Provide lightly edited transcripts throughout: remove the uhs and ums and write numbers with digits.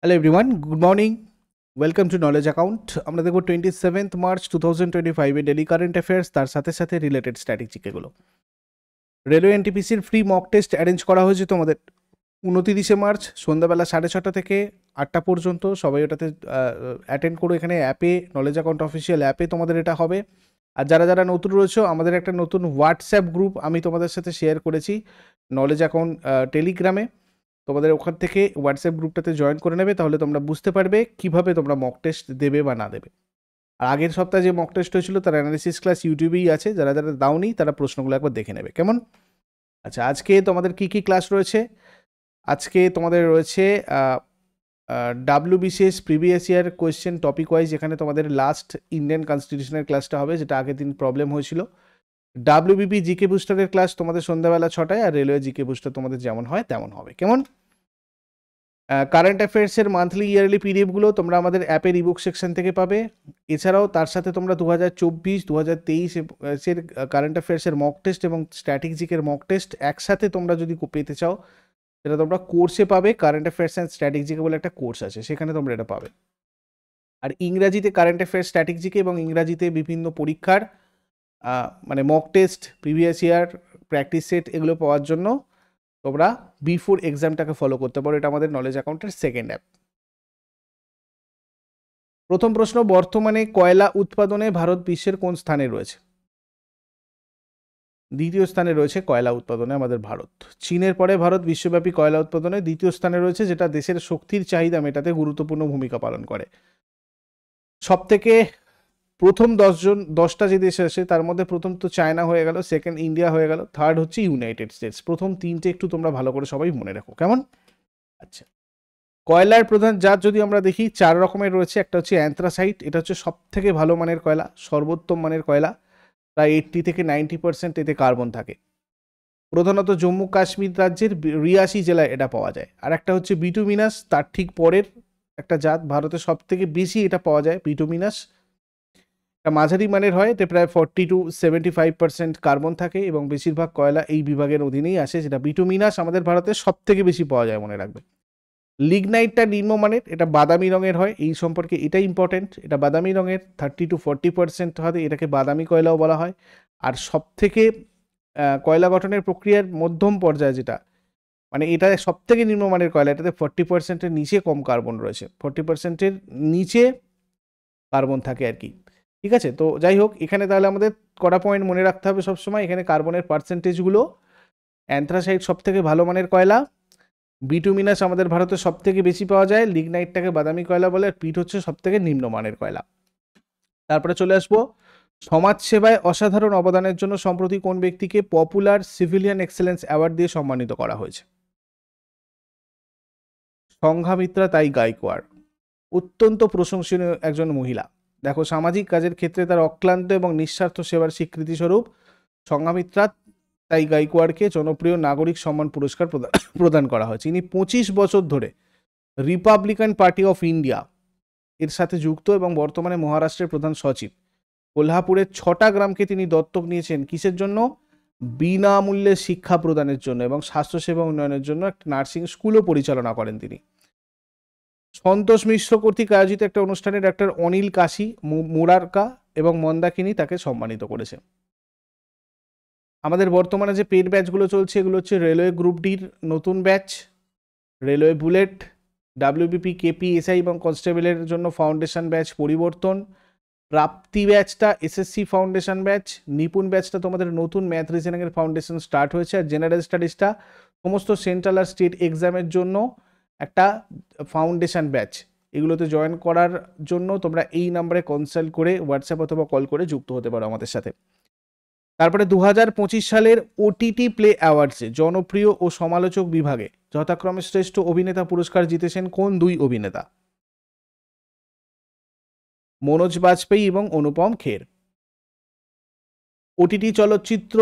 Hello everyone, good morning. Welcome to knowledge account. আমরা দেখব 27 March 2025 daily current affairs, তার সাথে সাথে রিলেটেড স্ট্র্যাটেজিকেগুলো। রেলওয়ে এনটিপিসির ফ্রি মক টেস্ট অ্যারেঞ্জ করা হয়েছে তোমাদের 29 মার্চ সন্ধ্যাবেলা 6:30 থেকে 8টা পর্যন্ত। সবাই ওটাতে অ্যাটেন্ড করো। এখানে অ্যাপে, নলেজ অ্যাকাউন্ট অফিসিয়াল অ্যাপে তোমাদের এটা হবে। আর যারা যারা নতুন রয়েছে, আমাদের একটা নতুন হোয়াটসঅ্যাপ গ্রুপ আমি তোমাদের সাথে শেয়ার করেছি নলেজ অ্যাকাউন্ট টেলিগ্রামে। তোমাদের ওখান থেকে হোয়াটসঅ্যাপ গ্রুপটাতে জয়েন করে নেবে, তাহলে তোমরা বুঝতে পারবে কিভাবে তোমরা মক টেস্ট দেবে বা না দেবে। আর আগের সপ্তাহে যে মক টেস্ট হয়েছিল তার অ্যানালিসিস ক্লাস ইউটিউবেই আছে, যারা যারা দাওনি তারা প্রশ্নগুলো একবার দেখে নেবে, কেমন? আচ্ছা, আজকে তোমাদের কি কি ক্লাস রয়েছে? আজকে তোমাদের রয়েছে WBCS previous year question topic wise, যেখানে তোমাদের লাস্ট ইন্ডিয়ান কনস্টিটিউশনের ক্লাসটা হবে, যেটা আগের দিন প্রবলেম হয়েছিল। WBP জিকে বুস্টারের ক্লাস তোমাদের সন্ধ্যাবেলা 6টায়, আর রেলওয়ে জিকে বুস্টার তোমাদের যেমন হয় তেমন হবে, কেমন? কারেন্ট অ্যাফেয়ার্সের মান্থলি ইয়ারলি পিডিএফগুলো তোমরা আমাদের অ্যাপের ইবুক সেকশন থেকে পাবে। এছাড়াও তার সাথে তোমরা 2024-2023 এর কারেন্ট অ্যাফেয়ার্সের মক টেস্ট এবং স্ট্র্যাটেজিকের মক টেস্ট একসাথে তোমরা যদি পেতে চাও, সেটা তোমরা কোর্সে পাবে। কারেন্ট অ্যাফেয়ার্স অ্যান্ড স্ট্র্যাটেজিকে বলে একটা কোর্স আছে, সেখানে তোমরা এটা পাবে। আর ইংরাজিতে কারেন্ট অ্যাফেয়ার্স, স্ট্র্যাটেজিকে এবং ইংরাজিতে বিভিন্ন পরীক্ষার মানে mock test, previous year, practice set, এগুলো পাওয়ার জন্য তোমরা বিফোর এক্সামটাকে ফলো করতে পারো। এটা আমাদের নলেজ অ্যাকাউন্টের সেকেন্ড অ্যাপ। প্রথম প্রশ্ন, বর্তমানে কয়লা উৎপাদনে ভারত বিশ্বের কোন স্থানে রয়েছে? দ্বিতীয় স্থানে রয়েছে কয়লা উৎপাদনে আমাদের ভারত। চীনের পরে ভারত বিশ্বব্যাপী কয়লা উৎপাদনে দ্বিতীয় স্থানে রয়েছে, যেটা দেশের শক্তির চাহিদা মেটাতে গুরুত্বপূর্ণ ভূমিকা পালন করে। সব থেকে প্রথম 10টা যে দেশ আছে তার মধ্যে প্রথম তো চায়না হয়ে গেল, সেকেন্ড ইন্ডিয়া হয়ে গেল, থার্ড হচ্ছে ইউনাইটেড স্টেটস। প্রথম তিনটে একটু তোমরা ভালো করে সবাই মনে রাখো, কেমন? আচ্ছা, কয়লার প্রধান জাত যদি আমরা দেখি 4 রকমের রয়েছে। একটা হচ্ছে অ্যান্থ্রাসাইট, এটা হচ্ছে সব থেকে ভালো মানের কয়লা, সর্বোত্তম মানের কয়লা, প্রায় 80 থেকে 90% এতে কার্বন থাকে। প্রধানত জম্মু কাশ্মীর রাজ্যের রিয়াসি জেলায় এটা পাওয়া যায়। আর একটা হচ্ছে বিটুমিনাস, তার ঠিক পরের একটা জাত, ভারতে সব থেকে বেশি এটা পাওয়া যায় বিটুমিনাস। এটা মাঝারি মানের হয়, এতে প্রায় 40 to 75% কার্বন থাকে এবং বেশিরভাগ কয়লা এই বিভাগের অধীনেই আসে, যেটা বিটুমিনাস আমাদের ভারতে সব থেকে বেশি পাওয়া যায়, মনে রাখবে। লিগনাইটটা নিম্নমানের, এটা বাদামি রঙের হয়, এই সম্পর্কে এটা ইম্পর্টেন্ট, এটা বাদামি রঙের, 30 to 40% হয়, এটাকে বাদামি কয়লাও বলা হয়। আর সব থেকে কয়লা গঠনের প্রক্রিয়ার মধ্যম পর্যায়ে যেটা, মানে এটা সব থেকে নিম্নমানের কয়লা, এটাতে 40%-এর নিচে কম কার্বন রয়েছে, 40%-এর নিচে কার্বন থাকে আর কি। ঠিক আছে, তো যাই হোক, এখানে তাহলে আমাদের কটা পয়েন্ট মনে রাখতে হবে সবসময়। এখানে কার্বনের পার্সেন্টেজগুলো, অ্যান্থ্রাসাইট সব থেকে ভালো মানের কয়লা, বিটুমিনাস আমাদের ভারতে সব থেকে বেশি পাওয়া যায়, লিগনাইটটাকে বাদামি কয়লা বলে, আর পিট হচ্ছে সব থেকে নিম্নমানের কয়লা। তারপরে চলে আসবো সমাজসেবায় অসাধারণ অবদানের জন্য সম্প্রতি কোন ব্যক্তিকে পপুলার সিভিলিয়ান এক্সেলেন্স অ্যাওয়ার্ড দিয়ে সম্মানিত করা হয়েছে? সংঘামিত্রা তাই গাইকোয়াড়, অত্যন্ত প্রশংসনীয় একজন মহিলা। দেখো, সামাজিক কাজের ক্ষেত্রে তার অক্লান্ত এবং নিঃস্বার্থ সেবার স্বীকৃতিস্বরূপ সংঘামিত্রা তাই গাইকোয়াড়কে জনপ্রিয় নাগরিক সম্মান পুরস্কার প্রদান করা হয়েছে। ইনি 25 বছর ধরে রিপাবলিকান পার্টি অফ ইন্ডিয়া এর সাথে যুক্ত এবং বর্তমানে মহারাষ্ট্রের প্রধান সচিব। কোলহাপুরের 6টা গ্রামকে তিনি দত্তক নিয়েছেন, কিসের জন্য? বিনামূল্যে শিক্ষা প্রদানের জন্য এবং স্বাস্থ্যসেবা উন্নয়নের জন্য। একটা নার্সিং স্কুলও পরিচালনা করেন তিনি। সন্তোষ মিশ্র কর্তৃক আয়োজিত একটা অনুষ্ঠানে ডক্টর অনিল কাশী, মুরারকা এবং মন্দাকিনী তাকে সম্মানিত করেছে। আমাদের বর্তমানে যে পেড ব্যাচগুলো চলছে, এগুলো হচ্ছে রেলওয়ে গ্রুপ ডির নতুন batch, railway bullet, WBP, KP, SI এবং কনস্টেবলের জন্য ফাউন্ডেশন ব্যাচ পরিবর্তন, প্রাপ্তি ব্যাচটা SSC ফাউন্ডেশন ব্যাচ, নিপুণ ব্যাচটা তোমাদের নতুন ম্যাথ রিজনিংয়ের ফাউন্ডেশন স্টার্ট হয়েছে, আর জেনারেল স্টাডিজটা সমস্ত সেন্ট্রাল আর স্টেট এক্সামের জন্য একটা ফাউন্ডেশন ব্যাচ। এগুলোতে জয়েন করার জন্য তোমরা এই নাম্বারে কনসাল্ট করে হোয়াটসঅ্যাপ অথবা কল করে যুক্ত হতে পারো আমাদের সাথে। তারপরে 2025 সালের OTT প্লে অ্যাওয়ার্ডসে জনপ্রিয় ও সমালোচক বিভাগে যথাক্রমে শ্রেষ্ঠ অভিনেতা পুরস্কার জিতেছেন কোন দুই অভিনেতা? মনোজ বাজপেয়ী এবং অনুপম খের। OTT চলচ্চিত্র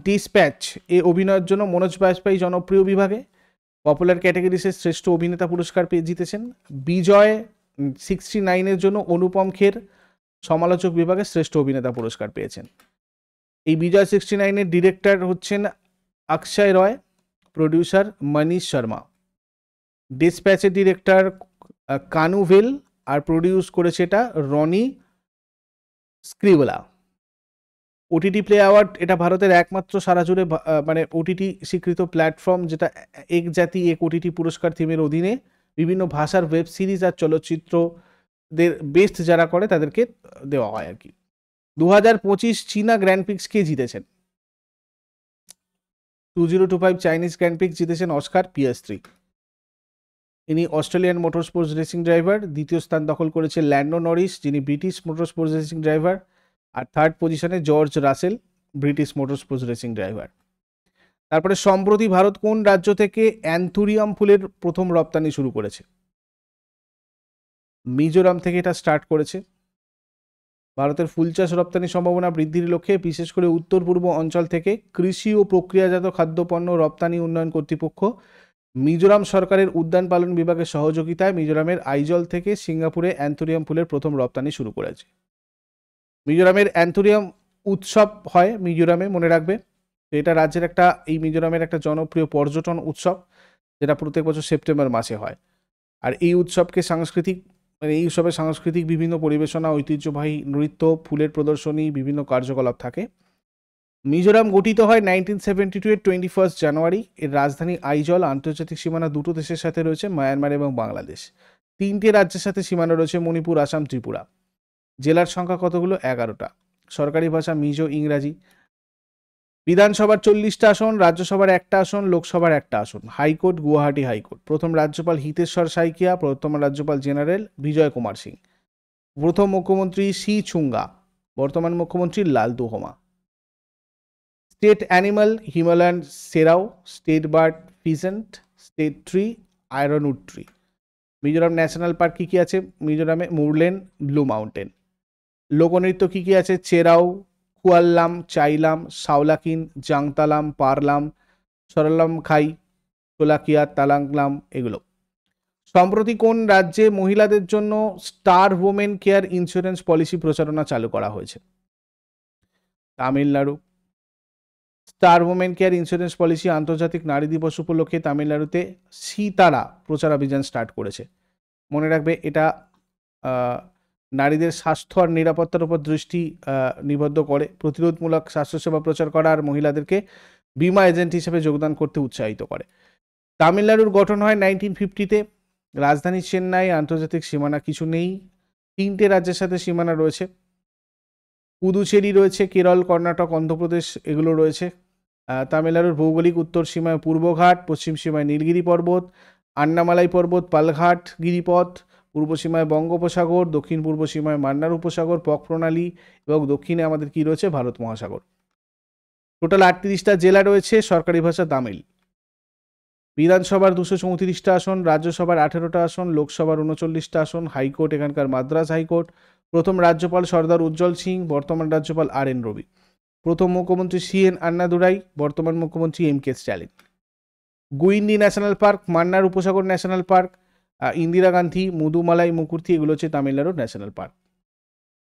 ডিসপ্যাচ এ অভিনয়ের জন্য মনোজ বাজপেয়ী জনপ্রিয় বিভাগে, পপুলার ক্যাটাগরিসে শ্রেষ্ঠ অভিনেতা পুরস্কার জিতেছেন। বিজয় 69-এর জন্য অনুপম খের সমালোচক বিভাগে শ্রেষ্ঠ অভিনেতা পুরস্কার পেয়েছেন। এই বিজয় 69-এর ডিরেক্টর হচ্ছেন অক্ষয় রয়, প্রডিউসার মনীষ শর্মা। ডিসপ্যাচের ডিরেক্টর কানুভেল, আর প্রডিউস করেছে এটা রনি স্ক্রিবলা। ওটিটি প্লে অ্যাওয়ার্ড এটা ভারতের একমাত্র সারা জুড়ে মানে ওটিটি স্বীকৃত প্ল্যাটফর্ম, যেটা এক জাতি এক ওটিটি পুরস্কার থিমের অধীনে বিভিন্ন ভাষার ওয়েব সিরিজ আর চলচ্চিত্রদের বেস্ট যারা করে তাদেরকে দেওয়া হয় আর কি। 2025 চীনা গ্র্যান্ড প্রিক্স কে জিতেছেন? 2025 চাইনিজ গ্র্যান্ড প্রিক্স জিতেছেন অস্কার পিয়াস্ট্রি। ইনি Australian motor sports racing driver. দ্বিতীয় স্থান দখল করেছে ল্যান্ডো নরিস, যিনি British motor sports racing driver. আর থার্ড পজিশনে George Russell, British motor sports racing driver. তারপরে সম্প্রতি ভারত কোন রাজ্য থেকে অ্যান্থুরিয়াম ফুলের প্রথম রপ্তানি শুরু করেছে? মিজোরাম থেকে এটা স্টার্ট করেছে। ভারতের ফুল চাষ রপ্তানি সম্ভাবনা বৃদ্ধির লক্ষ্যে বিশেষ করে উত্তর পূর্ব অঞ্চল থেকে কৃষি ও প্রক্রিয়াজাত খাদ্যপণ্য রপ্তানি উন্নয়ন কর্তৃপক্ষ মিজোরাম সরকারের উদ্যান পালন বিভাগের সহযোগিতায় মিজোরামের আইজল থেকে সিঙ্গাপুরে অ্যান্থুরিয়াম ফুলের প্রথম রপ্তানি শুরু করেছে। মিজোরামের অ্যান্থুরিয়াম উৎসব হয় মিজোরামে, মনে রাখবে। এটা রাজ্যের এই মিজোরামের একটা জনপ্রিয় পর্যটন উৎসব, যেটা প্রত্যেক বছর সেপ্টেম্বর মাসে হয়। আর এই উৎসবকে এই উৎসবে সাংস্কৃতিক বিভিন্ন পরিবেশনা, ঐতিহ্যবাহী নৃত্য, ফুলের প্রদর্শনী, বিভিন্ন কার্যকলাপ থাকে। মিজোরাম গঠিত হয় 1972 এর 21 জানুয়ারি। এর রাজধানী আইজল। আন্তর্জাতিক সীমানা দুটো দেশের সাথে রয়েছে, মায়ানমার এবং বাংলাদেশ। 3টে রাজ্যের সাথে সীমানা রয়েছে, মণিপুর, আসাম, ত্রিপুরা। জেলার সংখ্যা কতগুলো? 11টা। সরকারি ভাষা মিজো, ইংরাজি। বিধানসভার 40টা আসন, রাজ্যসভার 1টা আসন, লোকসভার 1টা আসন। High court Guwahati high court. প্রথম রাজ্যপাল হিতেশ্বর সাইকিয়া, বর্তমান রাজ্যপাল জেনারেল বিজয় কুমার সিং। প্রথম মুখ্যমন্ত্রী সি ছুঙ্গা, বর্তমান মুখ্যমন্ত্রী Lalduhoma. State animal Himalayan serow, state bird pheasant, state tree ironwood tree. Mizoram national park কী কী আছে মিজোরামে? Murlen, blue mountain. লোকনৃত্য কী কী আছে? চেরাও, কুয়াল্লাম, চাইলাম, সাওলাকিন, জাংতালাম, পারলাম, সরলাম খাই, সোলাকিয়া, তালাংলাম, এগুলো। সম্প্রতি কোন রাজ্যে মহিলাদের জন্য star women care insurance policy প্রচারণা চালু করা হয়েছে? Tamil Nadu. Star women care insurance policy আন্তর্জাতিক নারী দিবস উপলক্ষে তামিলনাড়ুতে সীতারা প্রচারাভিযান স্টার্ট করেছে। মনে রাখবে, এটা নারীদের স্বাস্থ্য আর নিরাপত্তার উপর দৃষ্টি নিবদ্ধ করে, প্রতিরোধমূলক স্বাস্থ্যসেবা প্রচার করা আর মহিলাদেরকে বিমা এজেন্ট হিসেবে যোগদান করতে উৎসাহিত করে। তামিলনাড়ুর গঠন হয় 1950-তে। রাজধানী চেন্নাই। আন্তর্জাতিক সীমানা কিছু নেই। 3টে রাজ্যের সাথে সীমানা রয়েছে, পুদুচেরি রয়েছে, কেরল, কর্ণাটক, অন্ধ্রপ্রদেশ, এগুলো রয়েছে। তামিলনাড়ুর ভৌগোলিক উত্তর সীমায় পূর্বঘাট, পশ্চিম সীমায় নীলগিরি পর্বত, আন্নামালাই পর্বত, পালঘাট গিরিপথ, পূর্ব সীমায় বঙ্গোপসাগর, দক্ষিণ পূর্ব সীমায় মান্নার উপসাগর, পক প্রণালী, এবং দক্ষিণে আমাদের কি রয়েছে? ভারত মহাসাগর। টোটাল 38টা জেলা রয়েছে। সরকারি ভাষা তামিল। বিধানসভার 234টা আসন, রাজ্যসভার 18টা আসন, লোকসভার 39টা আসন। হাইকোর্ট এখানকার মাদ্রাজ হাইকোর্ট। প্রথম রাজ্যপাল সর্দার উজ্জ্বল সিং, বর্তমান রাজ্যপাল আর.এন. রবি। প্রথম মুখ্যমন্ত্রী সি.এন. আন্নাদুরাই, বর্তমান মুখ্যমন্ত্রী এম.কে. স্ট্যালিন। গুইন্ডি ন্যাশনাল পার্ক, মান্নার উপসাগর ন্যাশনাল পার্ক, ইন্দিরা গান্ধী, মুদুমালাই, মুকুর্তি, এগুলো হচ্ছে তামিলনাড়ুর national park.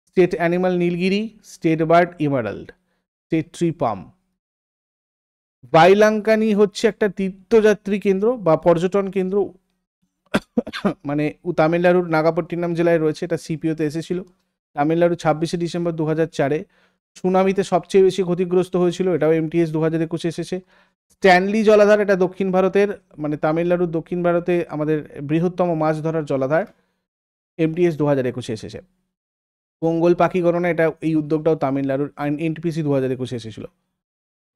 State animal Nilgiri, state bird emerald, state tree palm. Vailankanni হচ্ছে একটা তীর্থযাত্রী কেন্দ্র বা পর্যটন কেন্দ্র, মানে তামিলনাড়ুর নাগাপট্টিনাম জেলায় রয়েছে। এটা সিপিওতে এসেছিল। তামিলনাড়ু 26শে ডিসেম্বর 2004-এ সুনামিতে সবচেয়ে বেশি ক্ষতিগ্রস্ত হয়েছিল। এটাও MTS 2021 এসেছে। স্ট্যানলি জলাধার, এটা দক্ষিণ ভারতের, মানে তামিলনাড়ুর দক্ষিণ ভারতে আমাদের বৃহত্তম মাছ ধরার জলাধার। MTS 2021 এসেছে। পঙ্গল পাখি গণনা, এটা এই উদ্যোগটাও তামিলনাড়ুর NTPC 2021 এসেছিল।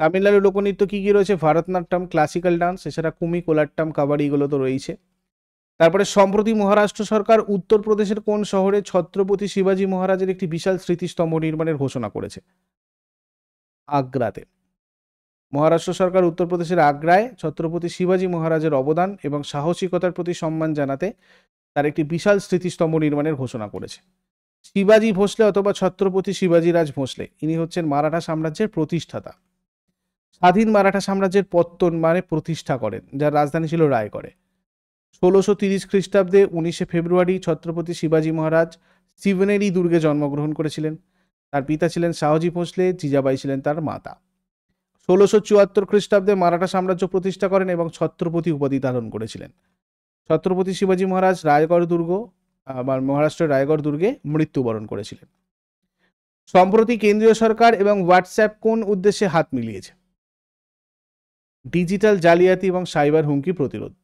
তামিলনাড়ুর লোকনৃত্য কী কী রয়েছে? ভারতনাট্যম, ক্লাসিক্যাল ডান্স, এছাড়া কুমি, কোলাট্টাম, কাবাডি, এগুলো তো রয়েছে। তারপরে সম্প্রতি মহারাষ্ট্র সরকার উত্তরপ্রদেশের কোন শহরে ছত্রপতি শিবাজী মহারাজের একটি বিশাল স্মৃতিস্তম্ভ নির্মাণের ঘোষণা করেছে? আগ্রাতে। মহারাষ্ট্র সরকার উত্তরপ্রদেশের আগ্রায় ছত্রপতি শিবাজী মহারাজের অবদান এবং সাহসিকতার প্রতি সম্মান জানাতে তার একটি বিশাল স্মৃতিস্তম্ভ নির্মাণের ঘোষণা করেছে। শিবাজী ভোসলে অথবা ছত্রপতি শিবাজী রাজ ভোসলে, ইনি হচ্ছেন মারাঠা সাম্রাজ্যের প্রতিষ্ঠাতা। স্বাধীন মারাঠা সাম্রাজ্যের পত্তন মানে প্রতিষ্ঠা করেন, যার রাজধানী ছিল রায়গড়ে। 1630 খ্রিস্টাব্দে 19শে ফেব্রুয়ারি ছত্রপতি শিবাজী মহারাজ শিবনেরি দুর্গে জন্মগ্রহণ করেছিলেন। তার পিতা ছিলেন শাহজি ভোসলে, জিজাবাই ছিলেন তার মাতা। 1674 খ্রিস্টাব্দে মারাঠা সাম্রাজ্য প্রতিষ্ঠা করেন এবং ছত্রপতি উপাধি ধারণ করেছিলেন। ছত্রপতি শিবাজী মহারাজ রায়গড় দুর্গ বা মহারাষ্ট্রের রায়গড় দুর্গে মৃত্যুবরণ করেছিলেন। সম্প্রতি কেন্দ্রীয় সরকার এবং হোয়াটসঅ্যাপ কোন উদ্দেশ্যে হাত মিলিয়েছে? ডিজিটাল জালিয়াতি এবং সাইবার হুমকি প্রতিরোধ।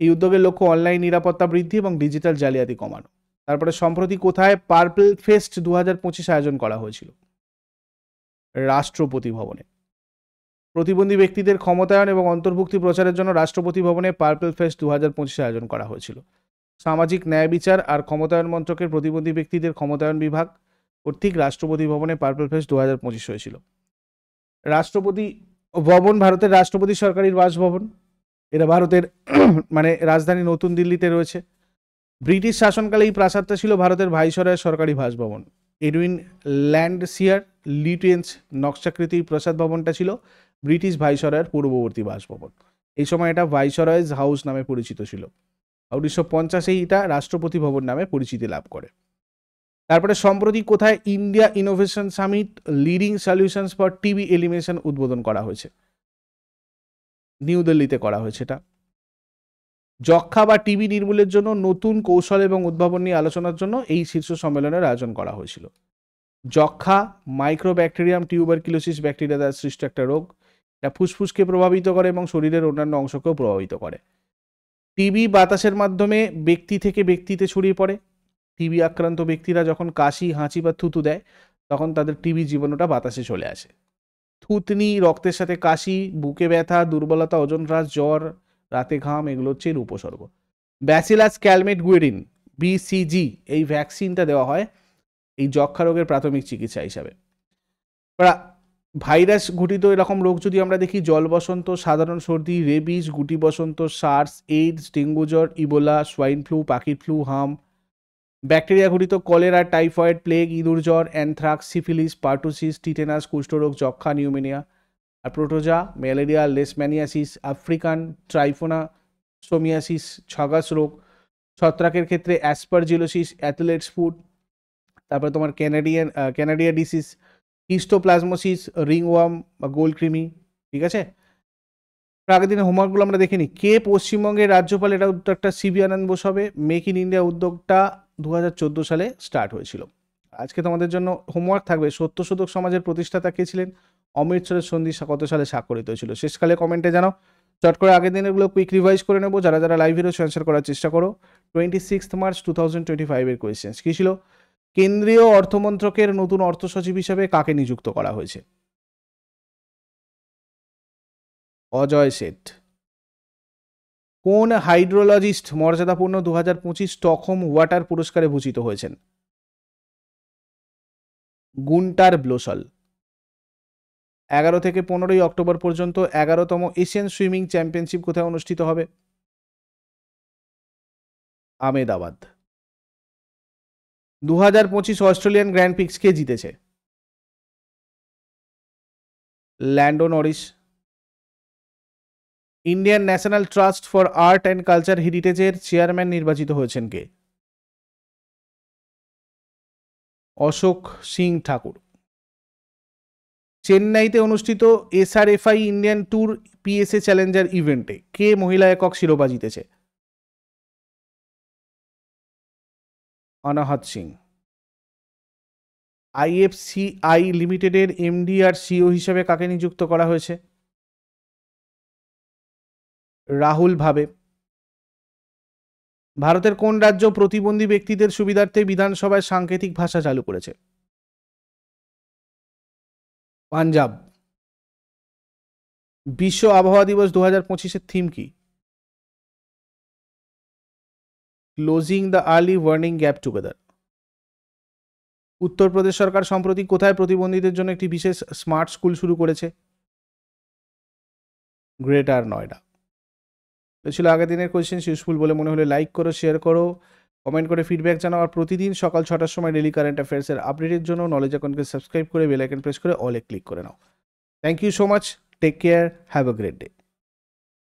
এই উদ্যোগের লক্ষ্য অনলাইন নিরাপত্তা বৃদ্ধি এবং ডিজিটাল জালিয়াতি কমানো। তারপরে সম্প্রতি কোথায় পার্পল ফেস্ট 2025 আয়োজন করা হয়েছিল? রাষ্ট্রপতি ভবনে। প্রতিবন্ধী ব্যক্তিদের ক্ষমতায়ন এবং অন্তর্ভুক্তি প্রচারের জন্য রাষ্ট্রপতি ভবনে পার্পল ফেস্ট 2025 আয়োজন করা হয়েছিল। সামাজিক ন্যায় বিচার আর ক্ষমতায়ন মন্ত্রকের প্রতিবন্ধী ব্যক্তিদের ক্ষমতায়ন বিভাগ কর্তৃক রাষ্ট্রপতি ভবনে পার্পল ফেস্ট 2025 হয়েছিল। রাষ্ট্রপতি ভবন ভারতের রাষ্ট্রপতি সরকারি বাসভবন। এটা ভারতের মানে রাজধানী নতুন দিল্লিতে রয়েছে। ব্রিটিশ শাসনকালে এই প্রাসাদটা ছিল ভারতের ভাইসরয়ের সরকারি বাসভবন। এডুইন ল্যান্ডসিয়ার লিটেন্স নকশাকৃতি প্রাসাদ ভবনটা ছিল ব্রিটিশ ভাইসরয়ের পূর্ববর্তী বাসভবন। এই সময় এটা ভাইসরয়েজ হাউস নামে পরিচিত ছিল। 1950 এটা রাষ্ট্রপতি ভবন নামে পরিচিতি লাভ করে। তারপরে সম্প্রতি কোথায় India innovation summit leading solutions for TB elimination উদ্বোধন করা হয়েছে? নিউ দিল্লিতে করা হয়েছে এটা। যক্ষ্মা বা টিবি নির্মূলের জন্য নতুন কৌশল এবং উদ্ভাবন নিয়ে আলোচনার জন্য এই শীর্ষ সম্মেলনের আয়োজন করা হয়েছিল। যক্ষ্মা মাইক্রোব্যাকটেরিয়াম টিউবারকিলোসিস ব্যাকটেরিয়া দ্বারা সৃষ্ট একটা রোগ। এটা ফুসফুসকে প্রভাবিত করে এবং শরীরের অন্যান্য অংশকেও প্রভাবিত করে। টিবি বাতাসের মাধ্যমে ব্যক্তি থেকে ব্যক্তিতে ছড়িয়ে পড়ে। টিবি আক্রান্ত ব্যক্তিরা যখন কাশি, হাঁচি বা থুতু দেয় তখন তাদের টিবি জীবাণুটা বাতাসে চলে আসে। থুতনি, রক্তের সাথে কাশি, বুকে ব্যথা, দুর্বলতা, ওজন হ্রাস, জ্বর, রাতে ঘাম এগুলো হচ্ছে এর উপসর্গ। ব্যাসিলাস ক্যালমেট-গুয়েরিন BCG এই ভ্যাকসিনটা দেওয়া হয় এই যক্ষ্মা রোগের প্রাথমিক চিকিৎসা হিসাবে। ভাইরাস ঘটিত এরকম রোগ যদি আমরা দেখি, জল বসন্ত, সাধারণ সর্দি, রেবিস, গুটি বসন্ত, সার্স, এইডস, ডেঙ্গু জ্বর, ইবোলা, সোয়াইন ফ্লু, পাখির ফ্লু, হাম। ব্যাকটেরিয়া ঘটিত কলেরা, টাইফয়েড, প্লেগ, ইঁদুর জ্বর, অ্যানথ্রাক্স, সিফিলিস, পার্টুসিস, টিটেনাস, কুষ্ঠরোগ, যক্ষা, নিউমোনিয়া। আর প্রোটোজা, ম্যালেরিয়া, লেশম্যানিয়াসিস, আফ্রিকান ট্রাইফোনাসোমিয়াসিস, ছাগাস রোগ। ছত্রাকের ক্ষেত্রে অ্যাসপারজিলোসিস, অ্যাথলেটস ফুট। তারপরে তোমার ক্যানাডিয়া ডিসিস, হিস্টোপ্লাজমোসিস, রিংওয়ার্ম বা গোল কৃমি। ঠিক আছে, আগের দিনের হোমওয়ার্কগুলো আমরা দেখিনি। কে পশ্চিমবঙ্গের রাজ্যপাল? এটা উত্তরটা সিবি আনন্দ বোস হবে। মেক ইন ইন্ডিয়া উদ্যোগটা 2014 সালে স্টার্ট হয়েছিল। আজকে তোমাদের জন্য হোমওয়ার্ক থাকবে, সত্যশোধক সমাজের প্রতিষ্ঠাতা কে ছিলেন? অমৃতসরের সন্ধি কত সালে স্বাক্ষরিত হয়েছিল? শেষকালে কমেন্টে জানাও। চট করে আগের দিনেরগুলো কুইক রিভাইজ করে নেবো। যারা যারা লাইভ ভিডিও অ্যান্সার করার চেষ্টা করো। 26 মার্চ 2025 এর কোয়েশ্চেন্স কী ছিল? কেন্দ্রীয় অর্থমন্ত্রকের নতুন অর্থ সচিব হিসেবে কাকে নিযুক্ত করা হয়েছে? অজয় শেঠ। কোন হাইড্রোলজিস্ট মর্যাদাপূর্ণ 2025 স্টকহোম ওয়াটার পুরস্কারে ভূষিত হয়েছেন? গুন্টার ব্লোসল। 11 থেকে 15 অক্টোবর পর্যন্ত 11তম এশিয়ান সুইমিং চ্যাম্পিয়নশিপ কোথায় অনুষ্ঠিত হবে? আহমেদাবাদ। 2025 অস্ট্রেলিয়ান গ্র্যান্ড প্রিক্স কে জিতেছে? Lando Norris. Indian National Trust for Art and Culture হেরিটেজের চেয়ারম্যান নির্বাচিত হয়েছেন কে? অশোক সিং ঠাকুর। চেন্নাইতে অনুষ্ঠিত SRFI Indian tour PSA challenger ইভেন্টে কে মহিলা একক শিরোপা জিতেছে? অনাহত সিং। IFCI লিমিটেডের MD আর CEO হিসেবে কাকে নিযুক্ত করা হয়েছে? রাহুল ভাবে। ভারতের কোন রাজ্য প্রতিবন্ধী ব্যক্তিদের সুবিধার্থে বিধানসভায় সাংকেতিক ভাষা চালু করেছে? পাঞ্জাব। বিশ্ব আবহাওয়া দিবস 2025-এর থিম কি? Closing the early warning gap together. Uttar Pradesh সরকার সম্প্রতি কোথায় প্রতিবন্ধীদের জন্য একটি বিশেষ স্মার্ট স্কুল শুরু করেছে? গ্রেটার নয়ডা। তো ছিল আগের দিনের কোয়েশ্চেন। ইউজফুল বলে মনে হলে লাইক করো, শেয়ার করো, কমেন্ট করে ফিডব্যাক জানাও। আর প্রতিদিন সকাল 6টার সময় ডেলি কারেন্ট অ্যাফেয়ার্সের আপডেটের জন্য নলেজ অ্যাকাউন্টকে সাবস্ক্রাইব করে বেল আইকন প্রেস করে অলে ক্লিক করে নাও। Thank you so much, take care, have a great day.